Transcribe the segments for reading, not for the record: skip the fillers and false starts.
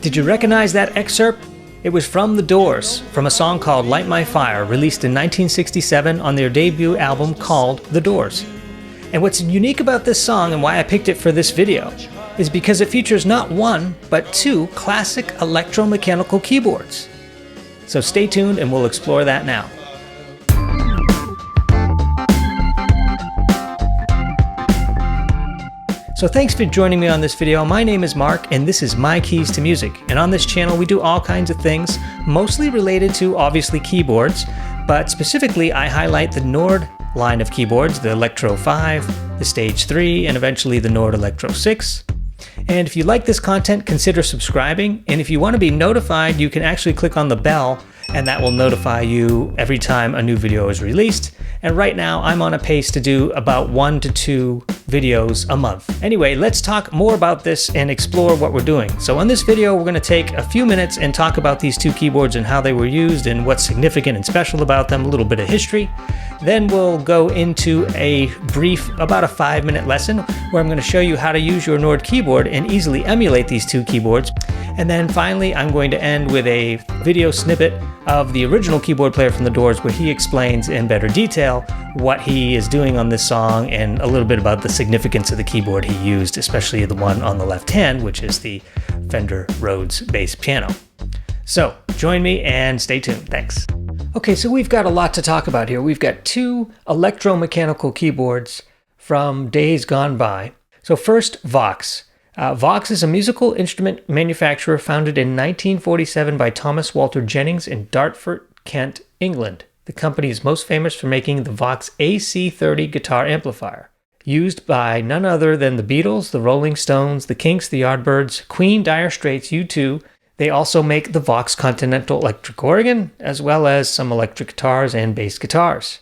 Did you recognize that excerpt? It was from The Doors, from a song called Light My Fire, released in 1967 on their debut album called The Doors. And what's unique about this song and why I picked it for this video is because it features not one, but two classic electromechanical keyboards. So stay tuned and we'll explore that now. So thanks for joining me on this video. My name is Mark and this is My Keys to Music. And on this channel we do all kinds of things, mostly related to obviously keyboards, but specifically I highlight the Nord line of keyboards, the Electro 5, the Stage 3, and eventually the Nord Electro 6. And if you like this content, consider subscribing. And if you want to be notified, you can actually click on the bell and that will notify you every time a new video is released. And right now I'm on a pace to do about 1 to 2 videos a month. Anyway, let's talk more about this and explore what we're doing. So on this video, we're going to take a few minutes and talk about these two keyboards and how they were used and what's significant and special about them, a little bit of history. Then we'll go into a brief, about a 5-minute lesson where I'm going to show you how to use your Nord keyboard and easily emulate these two keyboards. And then finally, I'm going to end with a video snippet of the original keyboard player from The Doors where he explains in better detail what he is doing on this song and a little bit about the significance of the keyboard he used, especially the one on the left hand, which is the Fender Rhodes bass piano. So join me and stay tuned. Thanks. Okay, so we've got a lot to talk about here. We've got two electromechanical keyboards from days gone by. So first, Vox. Vox is a musical instrument manufacturer founded in 1947 by Thomas Walter Jennings in Dartford, Kent, England. The company is most famous for making the Vox AC30 guitar amplifier, used by none other than the Beatles, the Rolling Stones, the Kinks, the Yardbirds, Queen, Dire Straits, U2. They also make the Vox Continental Electric Organ, as well as some electric guitars and bass guitars.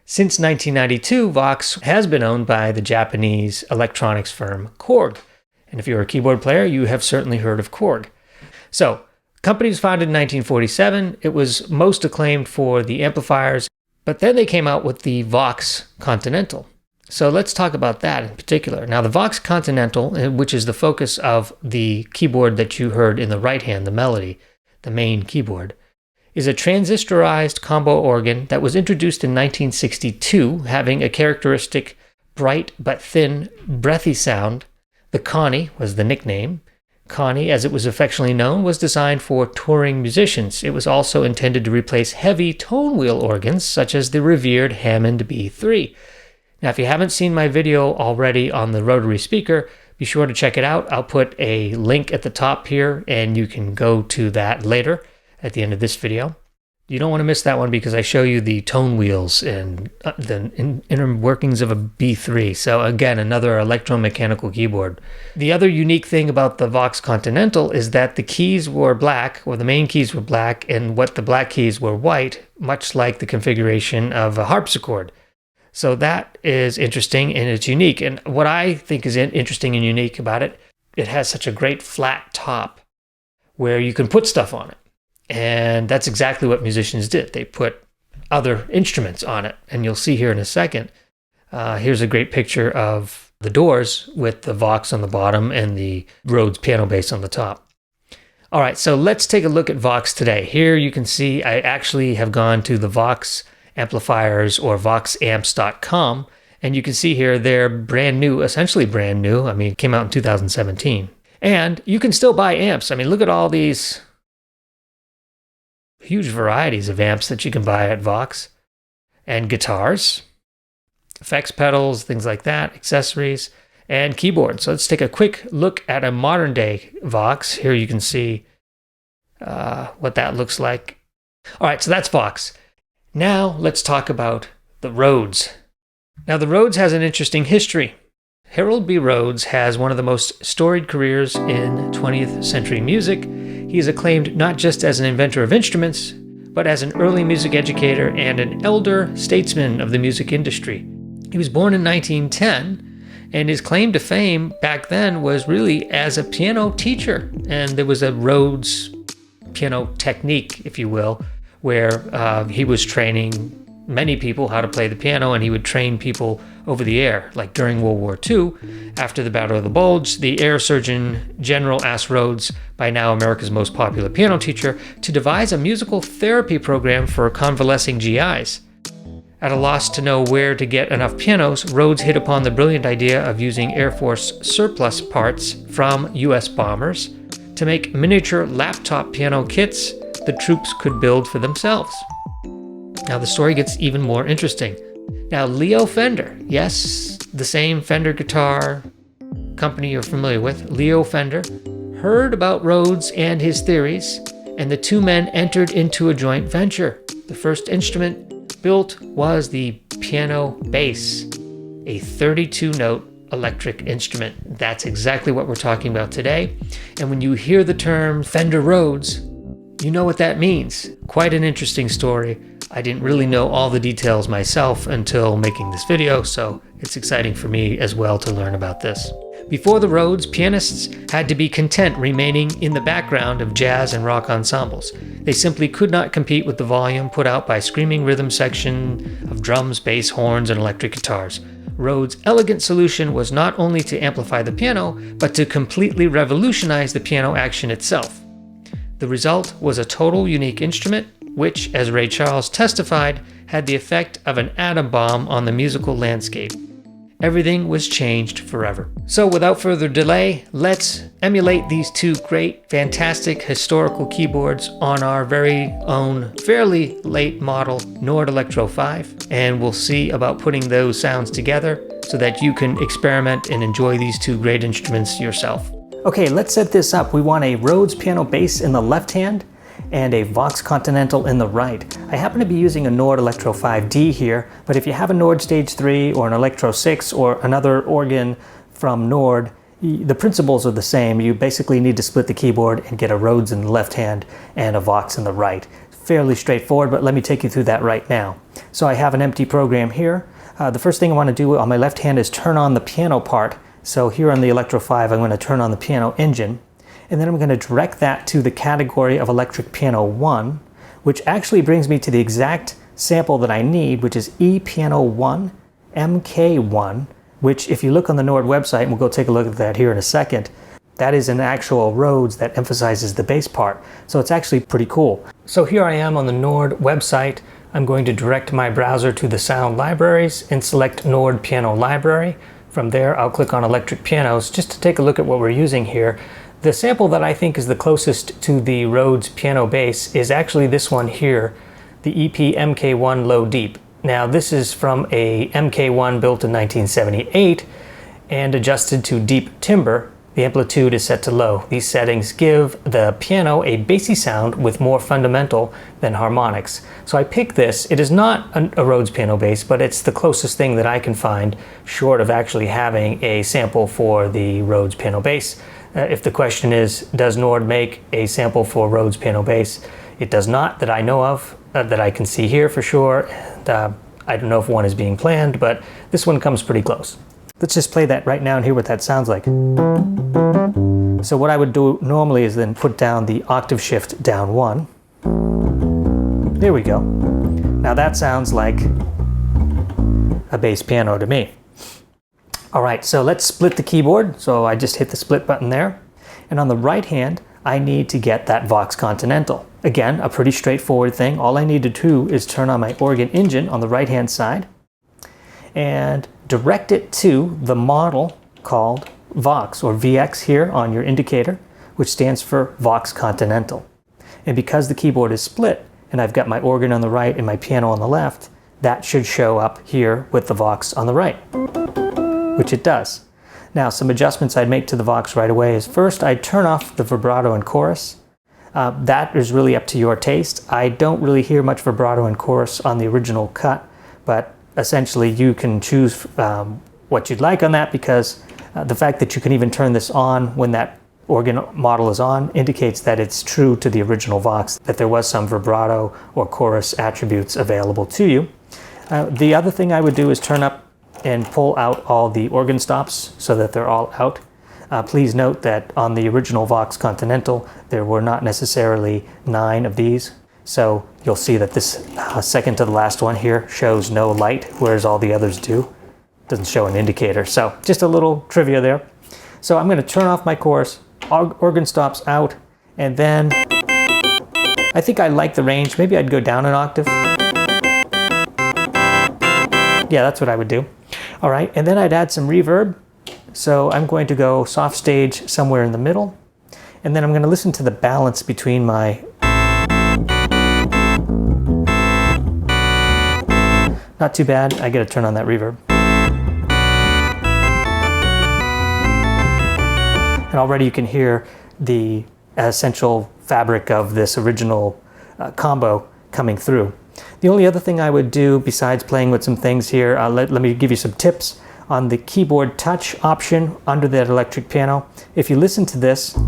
Since 1992, Vox has been owned by the Japanese electronics firm Korg. And if you're a keyboard player, you have certainly heard of Korg. So, the company was founded in 1947. It was most acclaimed for the amplifiers, but then they came out with the Vox Continental. So let's talk about that in particular. Now, the Vox Continental, which is the focus of the keyboard that you heard in the right hand, the Melody, the main keyboard, is a transistorized combo organ that was introduced in 1962, having a characteristic bright but thin, breathy sound. The Connie was the nickname. Connie, as it was affectionately known, was designed for touring musicians. It was also intended to replace heavy tone wheel organs, such as the revered Hammond B3. Now, if you haven't seen my video already on the rotary speaker, be sure to check it out. I'll put a link at the top here, and you can go to that later at the end of this video. You don't want to miss that one because I show you the tone wheels and the inner workings of a B3. So again, another electromechanical keyboard. The other unique thing about the Vox Continental is that the keys were black, or the main keys were black, and what the black keys were white, much like the configuration of a harpsichord. So that is interesting and it's unique. And what I think is interesting and unique about it, it has such a great flat top where you can put stuff on it. And that's exactly what musicians did. They put other instruments on it. And you'll see here in a second, here's a great picture of the Doors with the Vox on the bottom and the Rhodes Piano Bass on the top. All right, so let's take a look at Vox today. Here you can see I actually have gone to the Vox amplifiers or voxamps.com. And you can see here they're brand new, essentially brand new. I mean, it came out in 2017. And you can still buy amps. I mean, look at all these huge varieties of amps that you can buy at Vox, and guitars, effects pedals, things like that, accessories, and keyboards. So let's take a quick look at a modern day Vox. Here you can see what that looks like. All right, so that's Vox. Now let's talk about the Rhodes. Now the Rhodes has an interesting history. Harold B. Rhodes has one of the most storied careers in 20th century music. He is acclaimed not just as an inventor of instruments, but as an early music educator and an elder statesman of the music industry. He was born in 1910, and his claim to fame back then was really as a piano teacher. And there was a Rhodes piano technique, if you will, where he was training many people how to play the piano, and he would train people over the air. Like during World War II, after the Battle of the Bulge, the Air Surgeon General asked Rhodes, by now America's most popular piano teacher, to devise a musical therapy program for convalescing GIs. At a loss to know where to get enough pianos, Rhodes hit upon the brilliant idea of using Air Force surplus parts from US bombers to make miniature laptop piano kits the troops could build for themselves. Now the story gets even more interesting. Now Leo Fender, yes, the same Fender guitar company you're familiar with, Leo Fender, heard about Rhodes and his theories, and the two men entered into a joint venture. The first instrument built was the piano bass, a 32-note electric instrument. That's exactly what we're talking about today. And when you hear the term Fender Rhodes, you know what that means. Quite an interesting story. I didn't really know all the details myself until making this video, so it's exciting for me as well to learn about this. Before the Rhodes, pianists had to be content remaining in the background of jazz and rock ensembles. They simply could not compete with the volume put out by screaming rhythm section of drums, bass, horns, and electric guitars. Rhodes' elegant solution was not only to amplify the piano, but to completely revolutionize the piano action itself. The result was a total unique instrument, which, as Ray Charles testified, had the effect of an atom bomb on the musical landscape. Everything was changed forever. So without further delay, let's emulate these two great, fantastic historical keyboards on our very own fairly late model Nord Electro 5, and we'll see about putting those sounds together so that you can experiment and enjoy these two great instruments yourself. Okay, let's set this up. We want a Rhodes Piano Bass in the left hand and a Vox Continental in the right. I happen to be using a Nord Electro 5D here, but if you have a Nord Stage 3 or an Electro 6 or another organ from Nord, the principles are the same. You basically need to split the keyboard and get a Rhodes in the left hand and a Vox in the right. Fairly straightforward, but let me take you through that right now. So I have an empty program here. The first thing I want to do on my left hand is turn on the piano part. So here on the Electro 5, I'm going to turn on the piano engine. And then I'm going to direct that to the category of Electric Piano 1, which actually brings me to the exact sample that I need, which is E Piano 1, MK1, which if you look on the Nord website, and we'll go take a look at that here in a second, that is an actual Rhodes that emphasizes the bass part. So it's actually pretty cool. So here I am on the Nord website. I'm going to direct my browser to the sound libraries and select Nord Piano Library. From there, I'll click on Electric Pianos just to take a look at what we're using here. The sample that I think is the closest to the Rhodes Piano Bass is actually this one here, the EP MK1 Low Deep. Now this is from a MK1 built in 1978 and adjusted to deep timbre. The amplitude is set to low. These settings give the piano a bassy sound with more fundamental than harmonics. So I picked this. It is not a Rhodes Piano Bass, but it's the closest thing that I can find short of actually having a sample for the Rhodes Piano Bass. If the question is, does Nord make a sample for Rhodes Piano Bass? It does not, that I know of, that I can see here for sure. And, I don't know if one is being planned, but this one comes pretty close. Let's just play that right now and hear what that sounds like. So what I would do normally is then put down the octave shift down 1. There we go. Now that sounds like a bass piano to me. All right, so let's split the keyboard. So I just hit the split button there. And on the right hand, I need to get that Vox Continental. Again, a pretty straightforward thing. All I need to do is turn on my organ engine on the right-hand side and direct it to the model called Vox, or VX here on your indicator, which stands for Vox Continental. And because the keyboard is split, and I've got my organ on the right and my piano on the left, that should show up here with the Vox on the right, which it does. Now, some adjustments I'd make to the Vox right away is first, I'd turn off the vibrato and chorus. That is really up to your taste. I don't really hear much vibrato and chorus on the original cut, but essentially you can choose what you'd like on that, because the fact that you can even turn this on when that organ model is on indicates that it's true to the original Vox, that there was some vibrato or chorus attributes available to you. The other thing I would do is turn up and pull out all the organ stops so that they're all out. Please note that on the original Vox Continental, there were not necessarily 9 of these. So you'll see that this second to the last one here shows no light, whereas all the others do. Doesn't show an indicator. So just a little trivia there. So I'm going to turn off my chorus, organ stops out, and then I think I like the range. Maybe I'd go down an octave. Yeah, that's what I would do. All right, and then I'd add some reverb. So I'm going to go soft stage somewhere in the middle, and then I'm going to listen to the balance between my... Not too bad. I got to turn on that reverb. And already you can hear the essential fabric of this original combo coming through. The only other thing I would do besides playing with some things here, let me give you some tips on the keyboard touch option under that electric piano. If you listen to this,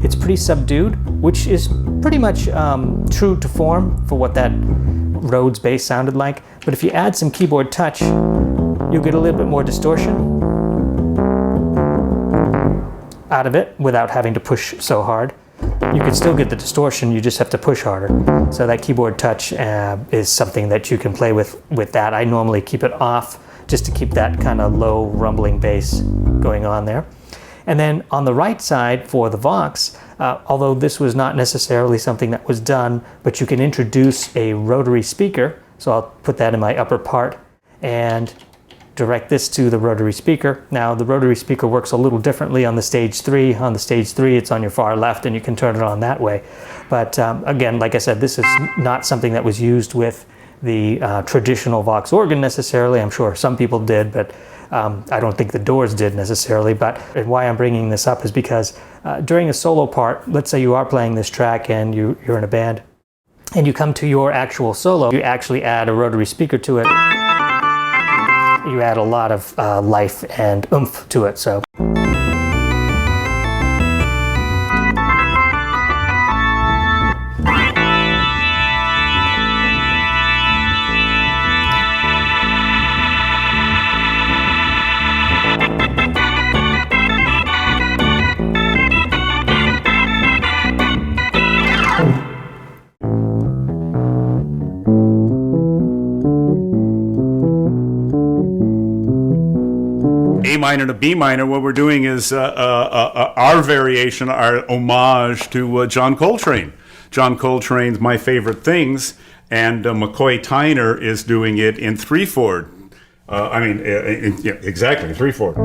it's pretty subdued, which is pretty much true to form for what that Rhodes bass sounded like. But if you add some keyboard touch, you'll get a little bit more distortion out of it without having to push so hard. You can still get the distortion, you just have to push harder. So that keyboard touch is something that you can play with that. I normally keep it off just to keep that kind of low rumbling bass going on there. And then on the right side for the Vox, although this was not necessarily something that was done, but you can introduce a rotary speaker. So I'll put that in my upper part and direct this to the rotary speaker. Now the rotary speaker works a little differently on the stage 3. On the stage 3 it's on your far left and you can turn it on that way. But again, like I said, this is not something that was used with the traditional Vox organ necessarily. I'm sure some people did, but I don't think the Doors did necessarily. But why I'm bringing this up is because during a solo part, let's say you are playing this track and you're in a band and you come to your actual solo, you actually add a rotary speaker to it. You add a lot of life and oomph to it. So. A minor to B minor, what we're doing is our variation, our homage to John Coltrane. John Coltrane's My Favorite Things, and McCoy Tyner is doing it in 3/4. Yeah, exactly, 3/4.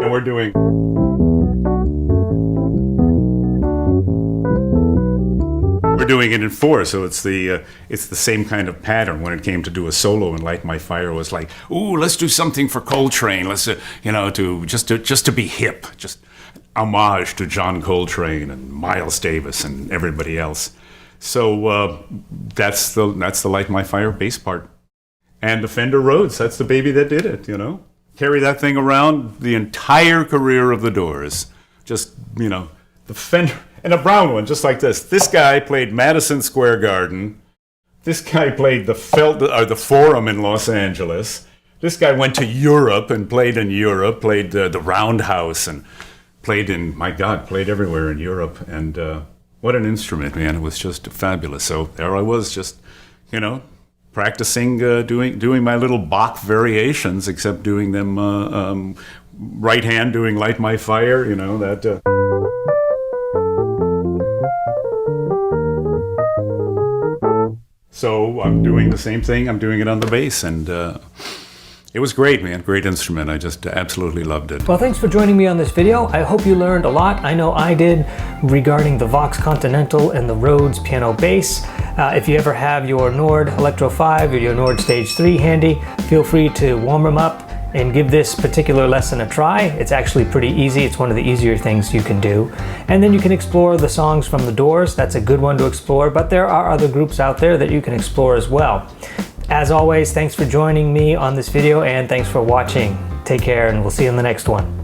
And we're doing... We're doing it in 4, so it's the same kind of pattern. When it came to do a solo and Light My Fire, it was like, ooh, let's do something for Coltrane. Let's just to be hip, just homage to John Coltrane and Miles Davis and everybody else. So that's the Light My Fire bass part, and the Fender Rhodes. That's the baby that did it. Carry that thing around the entire career of the Doors. Just the Fender. And a brown one, just like this. This guy played Madison Square Garden. This guy played the Forum in Los Angeles. This guy went to Europe and played in Europe, played the Roundhouse, and played everywhere in Europe. And what an instrument, man. It was just fabulous. So there I was, just, practicing doing my little Bach variations, except doing them right hand, doing Light My Fire, that... So I'm doing the same thing. I'm doing it on the bass, and it was great, man. Great instrument. I just absolutely loved it. Well, thanks for joining me on this video. I hope you learned a lot. I know I did, regarding the Vox Continental and the Rhodes Piano Bass. If you ever have your Nord Electro 5 or your Nord Stage 3 handy, feel free to warm them up and give this particular lesson a try. It's actually pretty easy. It's one of the easier things you can do. And then you can explore the songs from the Doors. That's a good one to explore, but there are other groups out there that you can explore as well. As always, thanks for joining me on this video, and thanks for watching. Take care, and we'll see you in the next one.